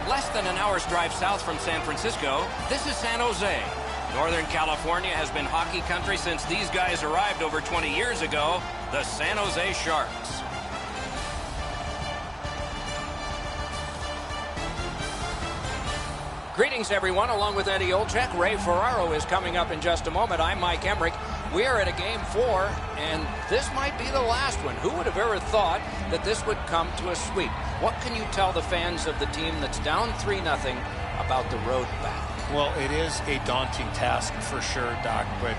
Less than an hour's drive south from San Francisco, this is San Jose. Northern California has been hockey country since these guys arrived over 20 years ago, the San Jose Sharks. Greetings, everyone. Along with Eddie Olczyk, Ray Ferraro is coming up in just a moment. I'm Mike Emmerich. We are at a Game 4, and this might be the last one. Who would have ever thought that this would come to a sweep? What can you tell the fans of the team that's down 3-0 about the road back? Well, it is a daunting task for sure, Doc, but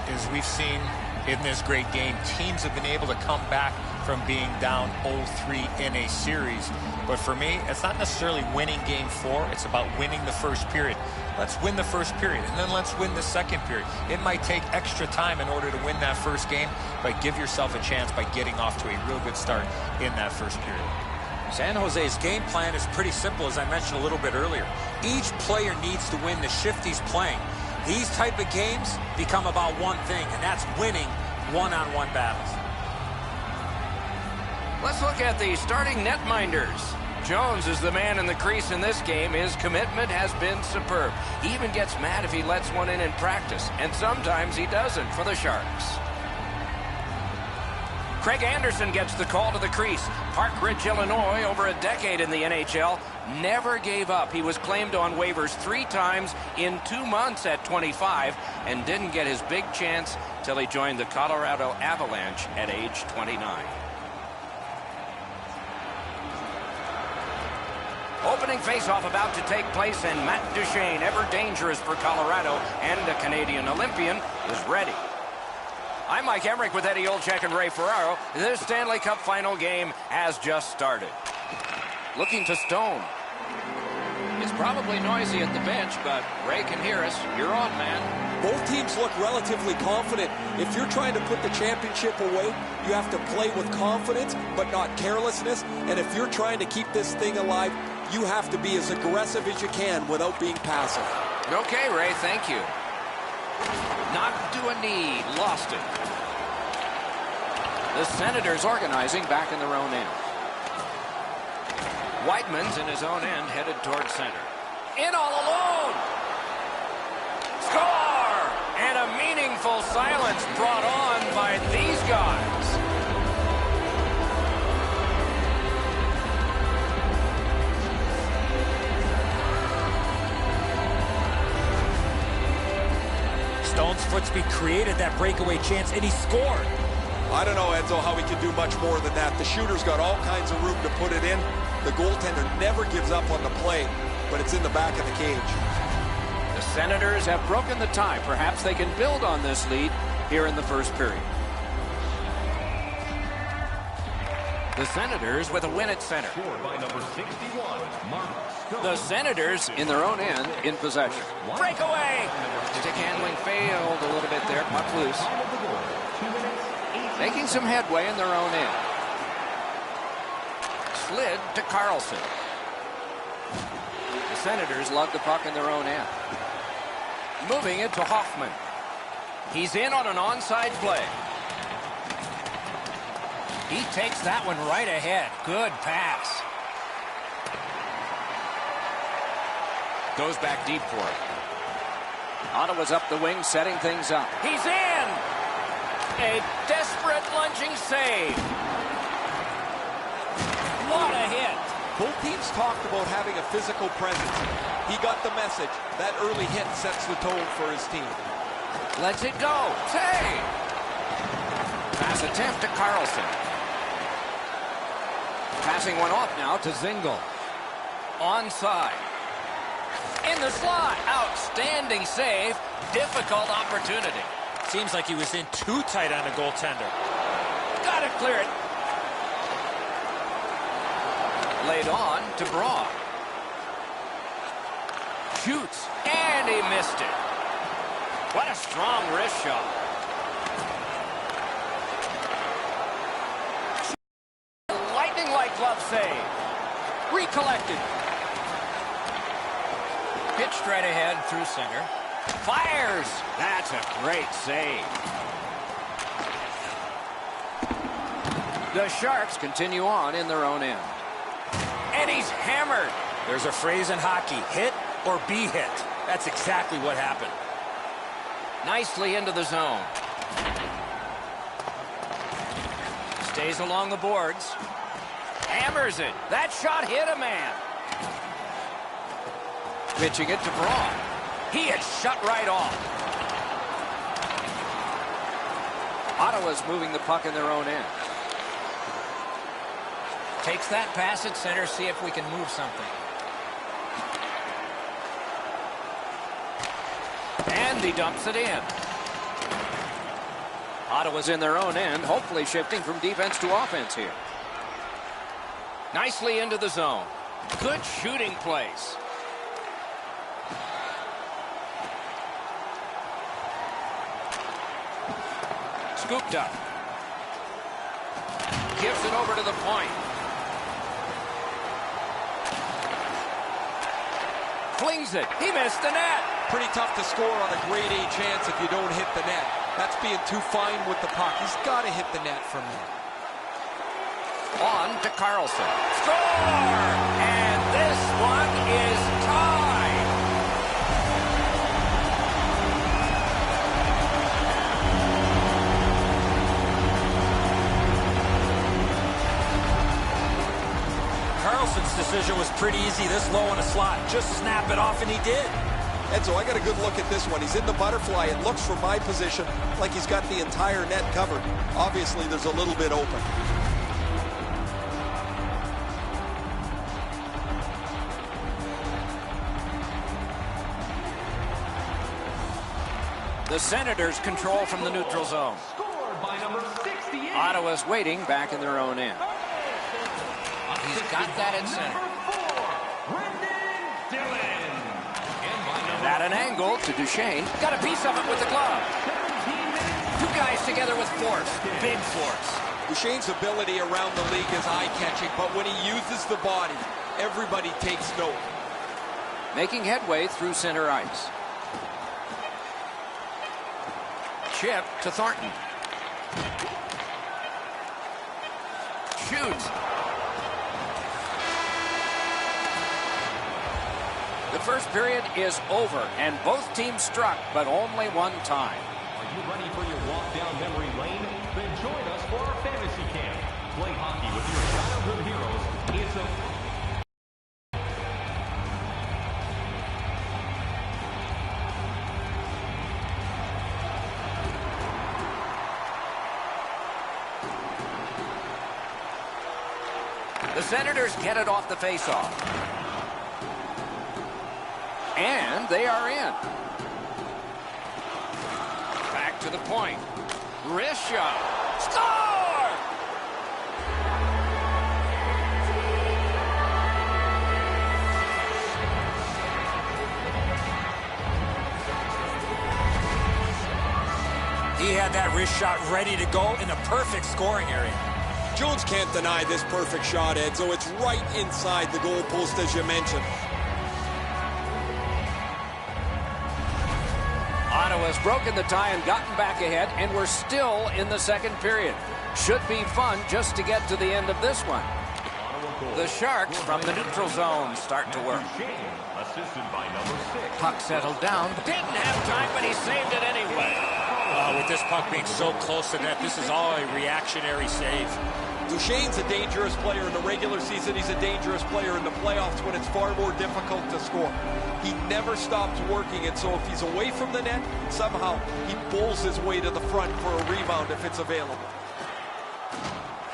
as we've seen in this great game, teams have been able to come back from being down 0-3 in a series. But for me, it's not necessarily winning Game 4. It's about winning the first period. Let's win the first period, and then let's win the second period. It might take extra time in order to win that first game, but give yourself a chance by getting off to a real good start in that first period. San Jose's game plan is pretty simple, as I mentioned a little bit earlier. Each player needs to win the shift he's playing. These type of games become about one thing, and that's winning one-on-one battles. Let's look at the starting netminders. Jones is the man in the crease in this game. His commitment has been superb. He even gets mad if he lets one in practice, and sometimes he doesn't for the Sharks. Craig Anderson gets the call to the crease. Park Ridge, Illinois, over a decade in the NHL. never gave up. He was claimed on waivers 3 times in 2 months at 25 and didn't get his big chance till he joined the Colorado Avalanche at age 29. Opening faceoff about to take place, and Matt Duchene, ever dangerous for Colorado and a Canadian Olympian, is ready. I'm Mike Emmerich with Eddie Olczyk and Ray Ferraro. This Stanley Cup final game has just started. Looking to Stone. It's probably noisy at the bench, but Ray can hear us. You're on, man. Both teams look relatively confident. If you're trying to put the championship away, you have to play with confidence, but not carelessness. And if you're trying to keep this thing alive, you have to be as aggressive as you can without being passive. Okay, Ray, thank you. Knocked to a knee, lost it. The Senators organizing back in their own end. Whiteman's in his own end, headed towards center. In all alone! Score! And a meaningful silence brought on by these guys. Stone's footspeed created that breakaway chance, and he scored. I don't know, Enzo, how he can do much more than that. The shooter's got all kinds of room to put it in. The goaltender never gives up on the play, but it's in the back of the cage. The Senators have broken the tie. Perhaps they can build on this lead here in the first period. The Senators with a win at center. By number 61, Mark Stone. The Senators in their own end in possession. Breakaway! Stick handling failed a little bit there. Puck loose. Making some headway in their own end. Slid to Carlson. The Senators love the puck in their own end. Moving it to Hoffman. He's in on an onside play. He takes that one right ahead. Good pass. Goes back deep for it. Ottawa's up the wing, setting things up. He's in! A desperate lunging save. What a hit. Both teams talked about having a physical presence. He got the message. That early hit sets the tone for his team. Lets it go. Save! Pass attempt to Carlson. Passing one off now to Zingle. Onside. In the slot. Outstanding save. Difficult opportunity. Seems like he was in too tight on the goaltender. Gotta clear it. Laid on to Braun. Shoots. And he missed it. What a strong wrist shot. Lightning-like glove save. Recollected. Pitched right ahead through center. Fires. That's a great save. The Sharks continue on in their own end. And he's hammered. There's a phrase in hockey, hit or be hit. That's exactly what happened. Nicely into the zone. Stays along the boards. Hammers it. That shot hit a man. Pitching it to Braun. He is shut right off. Ottawa's moving the puck in their own end. Takes that pass at center, see if we can move something. And he dumps it in. Ottawa's in their own end, hopefully shifting from defense to offense here. Nicely into the zone. Good shooting place. Scooped up. Gives it over to the point. Flings it. He missed the net. Pretty tough to score on a grade A chance if you don't hit the net. That's being too fine with the puck. He's got to hit the net from there. On to Carlson. Score! And this one is tied. Carlson's decision was pretty easy this low in a slot. Just snap it off, and he did. And so I got a good look at this one. He's in the butterfly. It looks from my position like he's got the entire net covered. Obviously, there's a little bit open. The Senators control from the neutral zone. Scored by number 68. Ottawa's waiting back in their own end. He's got that at center. And at an angle to Duchesne. Got a piece of it with the glove. Two guys together with force. Big force. Duchesne's ability around the league is eye-catching, but when he uses the body, everybody takes note. Making headway through center ice. Chip to Thornton. Shoots. The first period is over, and both teams struck, but only one time. Are you ready for your walk down memory lane? Then join us for our fantasy camp. Play hockey with your childhood heroes. It's a... The Senators get it off the faceoff. And they are in. Back to the point. Wrist shot. Score! He had that wrist shot ready to go in a perfect scoring area. Jones can't deny this perfect shot, Edzo. It's right inside the goal post, as you mentioned. Ottawa's broken the tie and gotten back ahead, and we're still in the second period. Should be fun just to get to the end of this one. The Sharks from the neutral zone start to work. Assisted by number 6. Puck settled down. Didn't have time, but he saved it anyway. With this puck being so close to net, this is all a reactionary save. Duchesne's a dangerous player in the regular season. He's a dangerous player in the playoffs when it's far more difficult to score. He never stops working it, so if he's away from the net, somehow he bowls his way to the front for a rebound if it's available.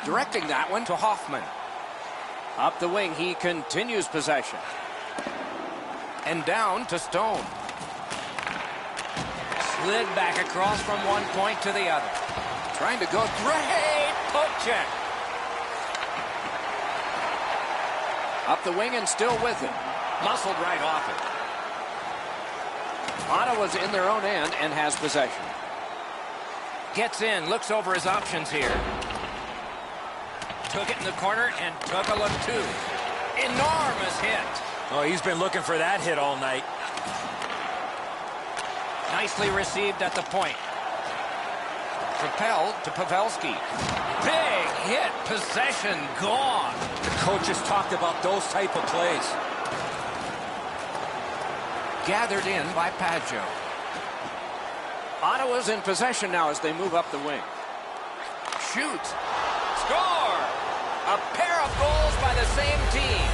Directing that one to Hoffman. Up the wing, he continues possession. And down to Stone. Slid back across from one point to the other. Trying to go. Great poke check. Up the wing and still with it. Muscled right off it. Ottawa's in their own end and has possession. Gets in, looks over his options here. Took it in the corner and took a look too. Enormous hit. Oh, he's been looking for that hit all night. Nicely received at the point. Propelled to Pavelski. Big hit. Possession gone. The coaches talked about those type of plays. Gathered in by Pageau. Ottawa's in possession now as they move up the wing. Shoot. Score! A pair of goals by the same team.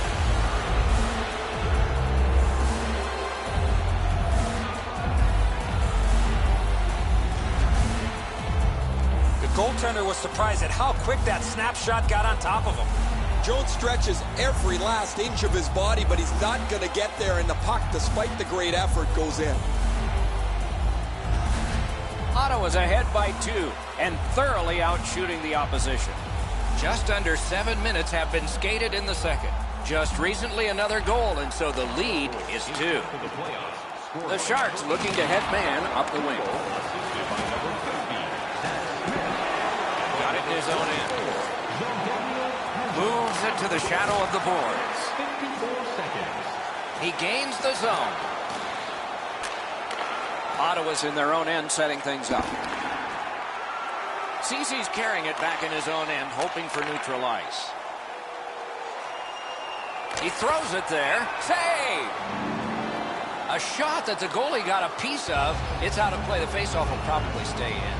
The goaltender was surprised at how quick that snapshot got on top of him. Jones stretches every last inch of his body, but he's not going to get there, and the puck, despite the great effort, goes in. Ottawa's ahead by 2 and thoroughly out-shooting the opposition. Just under 7 minutes have been skated in the second. Just recently another goal, and so the lead is 2. The Sharks looking to head man up the wing. Got it in his own end. Moves it to the shadow of the boards. 54 seconds. He gains the zone. Ottawa's in their own end setting things up. Cece's carrying it back in his own end, hoping for neutral ice. He throws it there. Save! A shot that the goalie got a piece of. It's out of play. The faceoff will probably stay in.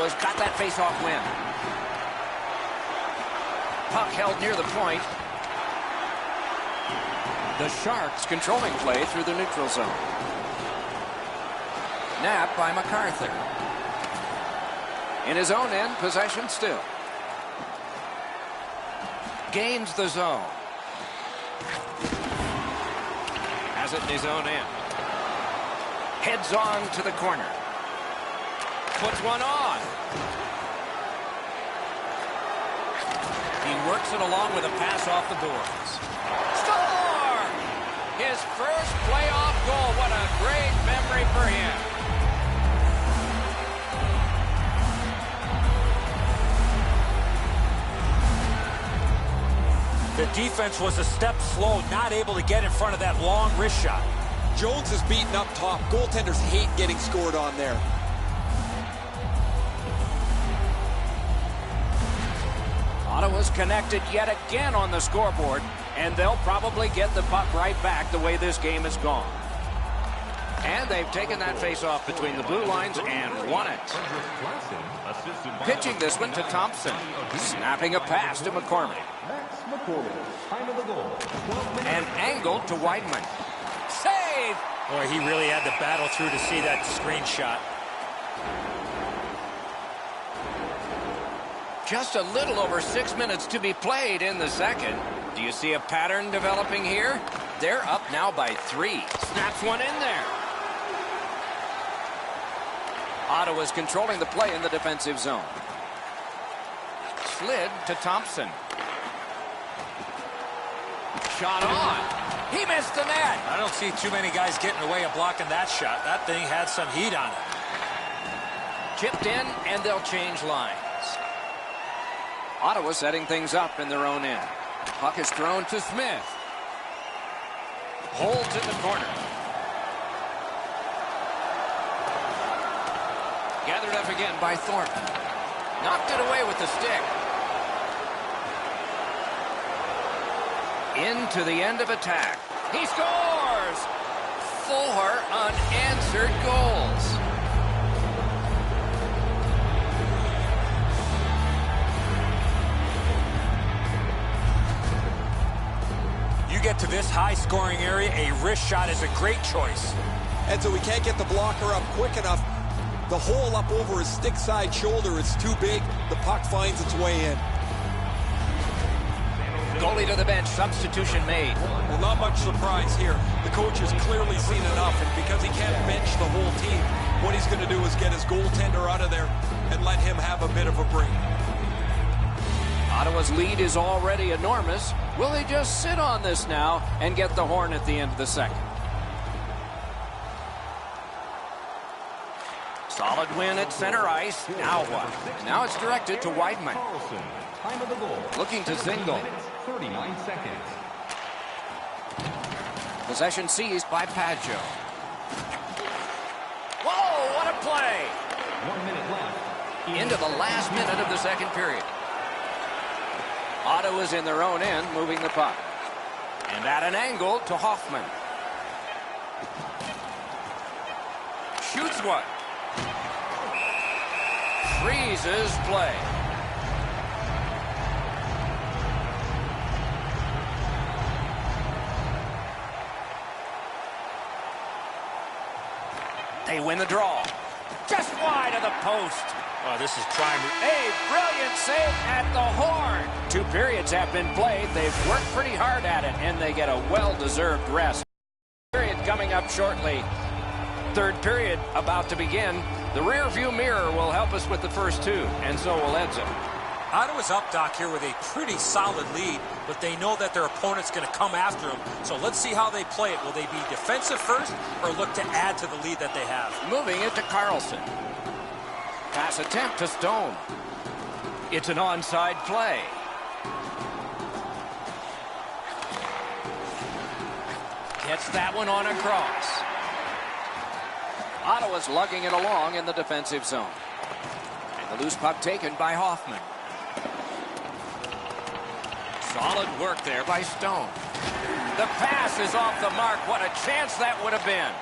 Ottawa's got that face-off win. Puck held near the point. The Sharks controlling play through the neutral zone. Nap by MacArthur. In his own end, possession still. Gains the zone. Has it in his own end. Heads on to the corner. Puts one on. He works it along with a pass off the boards. Score! His first playoff goal. What a great memory for him. The defense was a step slow, not able to get in front of that long wrist shot. Jones is beaten up top. Goaltenders hate getting scored on there. Ottawa's connected yet again on the scoreboard, and they'll probably get the puck right back the way this game has gone. And they've taken that face-off between the blue lines and won it. Pitching this one to Thompson. Snapping a pass to McCormick. And angled to Weidman. Save! Boy, he really had to battle through to see that screenshot. Just a little over 6 minutes to be played in the second. Do you see a pattern developing here? They're up now by 3. Snaps one in there. Ottawa's controlling the play in the defensive zone. Slid to Thompson. Shot on. He missed the net. I don't see too many guys getting away of blocking that shot. That thing had some heat on it. Chipped in, and they'll change lines. Ottawa setting things up in their own end. Puck is thrown to Smith. Holds in the corner. Gathered up again by Thornton. Knocked it away with the stick. Into the end of attack. He scores! 4 unanswered goals. You get to this high-scoring area, a wrist shot is a great choice. And so we can't get the blocker up quick enough. The hole up over his stick side shoulder is too big. The puck finds its way in. Goalie to the bench. Substitution made. Well, not much surprise here. The coach has clearly seen enough, and because he can't bench the whole team, what he's going to do is get his goaltender out of there and let him have a bit of a break. Ottawa's lead is already enormous. Will they just sit on this now and get the horn at the end of the second? Solid win at center ice. Now what? Now it's directed to Weidman. Looking to Zingle. 39 seconds. Possession seized by Paggio. Whoa, what a play! 1 minute left. Into the last minute of the second period. Ottawa's in their own end, moving the puck. And at an angle to Hoffman. Shoots one. Freezes play. They win the draw. Just wide of the post. Oh, this is prime. A brilliant save at the horn. 2 periods have been played. They've worked pretty hard at it, and they get a well-deserved rest. Period coming up shortly. Third period about to begin. The rear-view mirror will help us with the first 2, and so will Edzo. Ottawa's up, Doc, here with a pretty solid lead, but they know that their opponent's going to come after them. So let's see how they play it. Will they be defensive first or look to add to the lead that they have? Moving it to Carlson. Pass attempt to Stone. It's an onside play. Gets that one on across. Ottawa's lugging it along in the defensive zone. And the loose puck taken by Hoffman. Solid work there by Stone. The pass is off the mark. What a chance that would have been.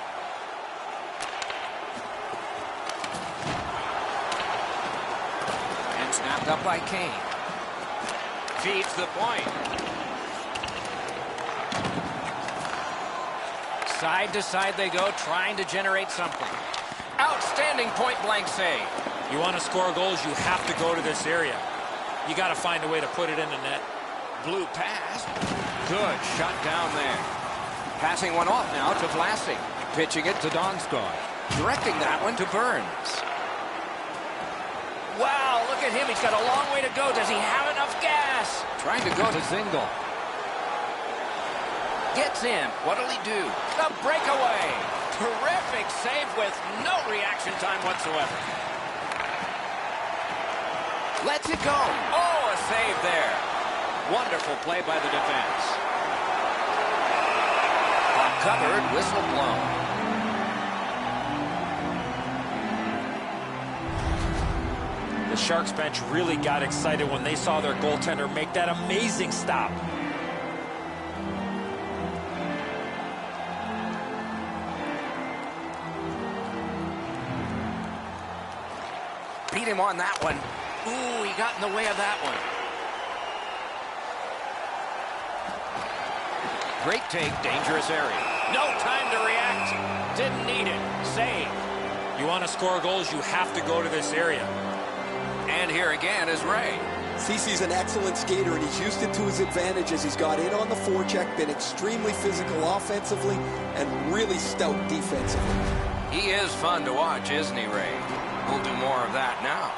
Picked up by Kane. Feeds the point. Side to side they go, trying to generate something. Outstanding point-blank save. You want to score goals, you have to go to this area. You got to find a way to put it in the net. Blue pass. Good shot down there. Passing one off now to Vlasic. Pitching it to Donskoy. Directing that one to Burns. Wow, look at him. He's got a long way to go. Does he have enough gas? Trying to go to Zingle. Gets in. What'll he do? The breakaway. Terrific save with no reaction time whatsoever. Lets it go. Oh, a save there. Wonderful play by the defense. Covered, whistle blown. The Sharks bench really got excited when they saw their goaltender make that amazing stop. Beat him on that one. Ooh, he got in the way of that one. Great take, dangerous area. No time to react. Didn't need it. Save. You want to score goals, you have to go to this area. And here again is Ray. Cece's an excellent skater, and he's used it to his advantage as he's got in on the forecheck, been extremely physical offensively, and really stout defensively. He is fun to watch, isn't he, Ray? We'll do more of that now.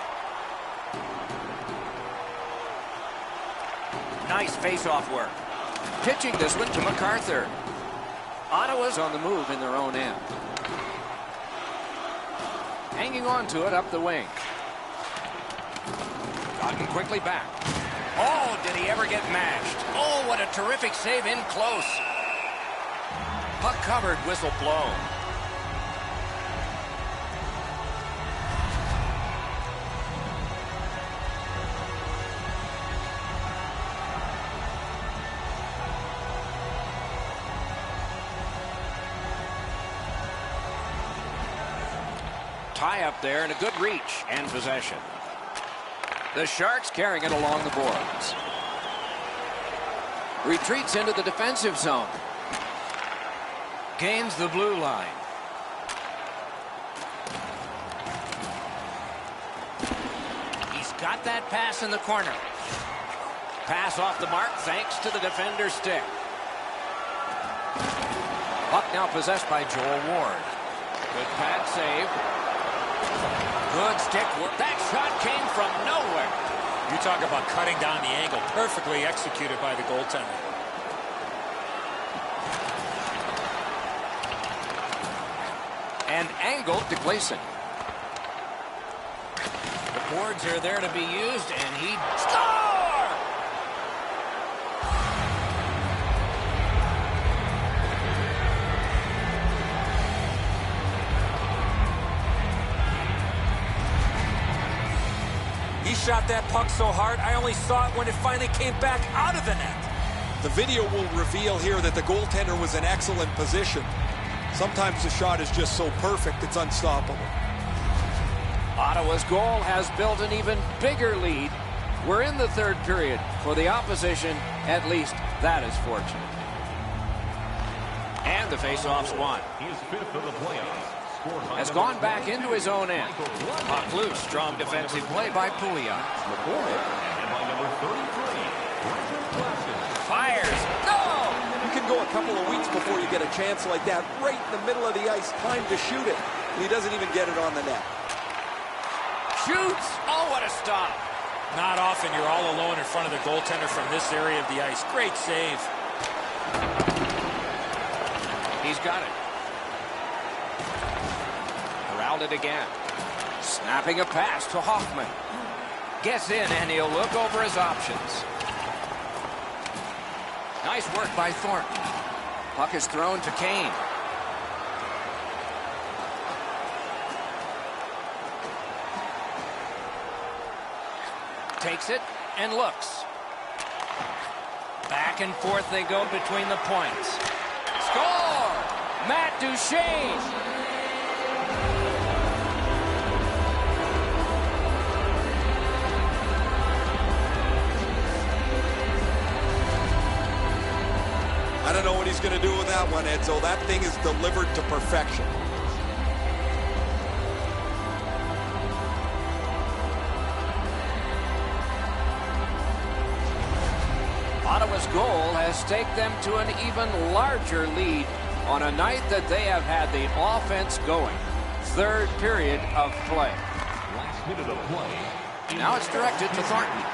Nice face-off work. Pitching this one to MacArthur. Ottawa's on the move in their own end. Hanging on to it up the wing. Gotten quickly back. Oh, did he ever get mashed? Oh, what a terrific save in close. Puck covered, whistle blown. Tie up there and a good reach and possession. The Sharks carrying it along the boards. Retreats into the defensive zone. Gains the blue line. He's got that pass in the corner. Pass off the mark thanks to the defender's stick. Puck now possessed by Joel Ward. Good pad save. Good stick work. That shot came from nowhere. You talk about cutting down the angle. Perfectly executed by the goaltender. And angled to Gleason. The boards are there to be used, and he scores! He shot that puck so hard, I only saw it when it finally came back out of the net. The video will reveal here that the goaltender was in excellent position. Sometimes the shot is just so perfect, it's unstoppable. Ottawa's goal has built an even bigger lead. We're in the third period. For the opposition, at least that is fortunate. And the faceoff's won. He's fifth of the playoffs. Has gone back into his own end. Puck loose. Strong defensive play by Pouliot. And by number 33, Fires. No! You can go a couple of weeks before you get a chance like that, right in the middle of the ice, time to shoot it. And he doesn't even get it on the net. Shoots. Oh, what a stop. Not often you're all alone in front of the goaltender from this area of the ice. Great save. He's got it. Corralled it again. Snapping a pass to Hoffman. Gets in, and he'll look over his options. Nice work by Thornton. Puck is thrown to Kane. Takes it and looks. Back and forth they go between the points. Score! Matt Duchene. I don't know what he's going to do with that one, Edzo. That thing is delivered to perfection. Ottawa's goal has taken them to an even larger lead on a night that they have had the offense going. Third period of play. Last minute of play. Now it's directed to Thornton.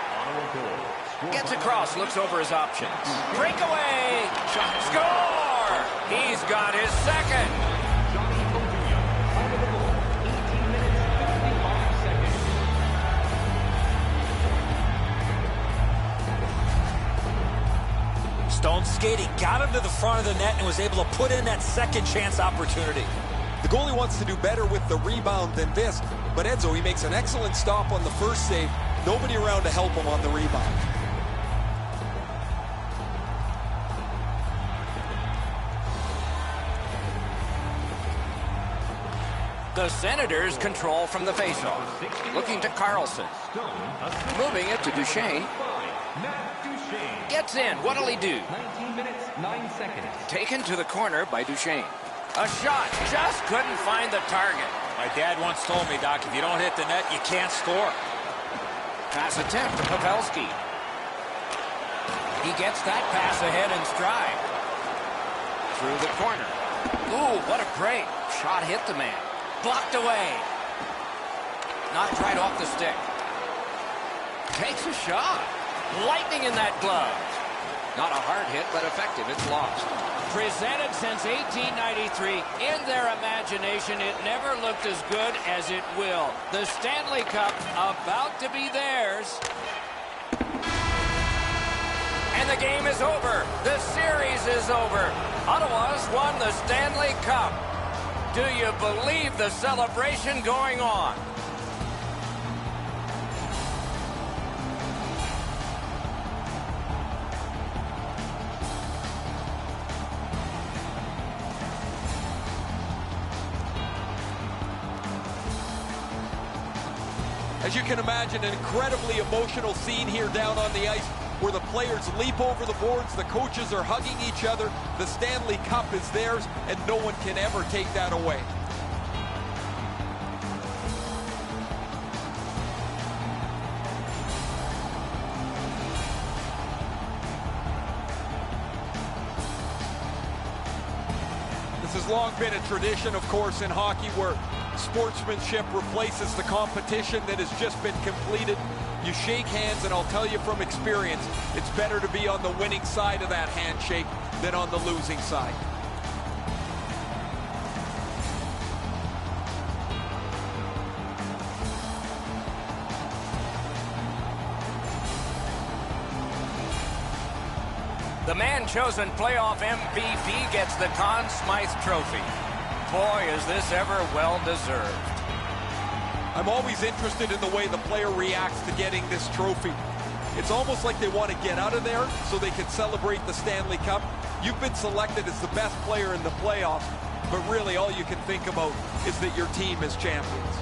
Gets across, looks over his options. Breakaway! Shot, score! He's got his second. Johnny Oduya, time of the goal, 18 minutes, 55 seconds. Stone skating, got him to the front of the net and was able to put in that second chance opportunity. The goalie wants to do better with the rebound than this, but Edzo, he makes an excellent stop on the first save. Nobody around to help him on the rebound. The Senators control from the faceoff. Looking to Carlson. Moving it to Duchesne. Gets in. What'll he do? 19 minutes, 9 seconds. Taken to the corner by Duchesne. A shot. Just couldn't find the target. My dad once told me, Doc, if you don't hit the net, you can't score. Pass attempt to Pavelski. He gets that pass ahead in stride. Through the corner. Ooh, what a break. Shot hit the man. Blocked away. Knocked right off the stick. Takes a shot. Lightning in that glove. Not a hard hit, but effective. It's lost. Presented since 1893. In their imagination, it never looked as good as it will. The Stanley Cup about to be theirs. And the game is over. The series is over. Ottawa's won the Stanley Cup. Do you believe the celebration going on? As you can imagine, an incredibly emotional scene here down on the ice where the players leap over the boards, the coaches are hugging each other, the Stanley Cup is theirs, and no one can ever take that away. This has long been a tradition, of course, in hockey where sportsmanship replaces the competition that has just been completed. You shake hands, and I'll tell you from experience, it's better to be on the winning side of that handshake than on the losing side. The man-chosen playoff MVP gets the Conn Smythe Trophy. Boy, is this ever well-deserved. I'm always interested in the way the player reacts to getting this trophy. It's almost like they want to get out of there so they can celebrate the Stanley Cup. You've been selected as the best player in the playoffs, but really all you can think about is that your team is champions.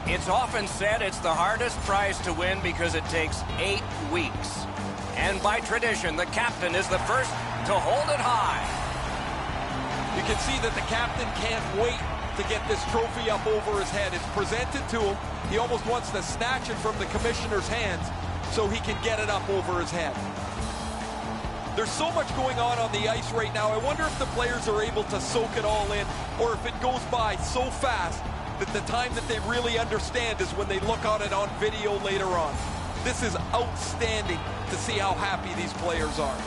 It's often said it's the hardest prize to win because it takes 8 weeks. And by tradition, the captain is the first to hold it high. You can see that the captain can't wait to get this trophy up over his head. It's presented to him. He almost wants to snatch it from the commissioner's hands so he can get it up over his head. There's so much going on the ice right now. I wonder if the players are able to soak it all in, or if it goes by so fast that the time that they really understand is when they look at it on video later on. This is outstanding to see how happy these players are.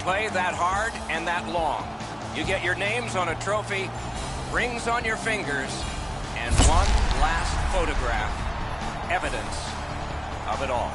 play that hard and that long. You get your names on a trophy, rings on your fingers, and one last photograph, evidence of it all.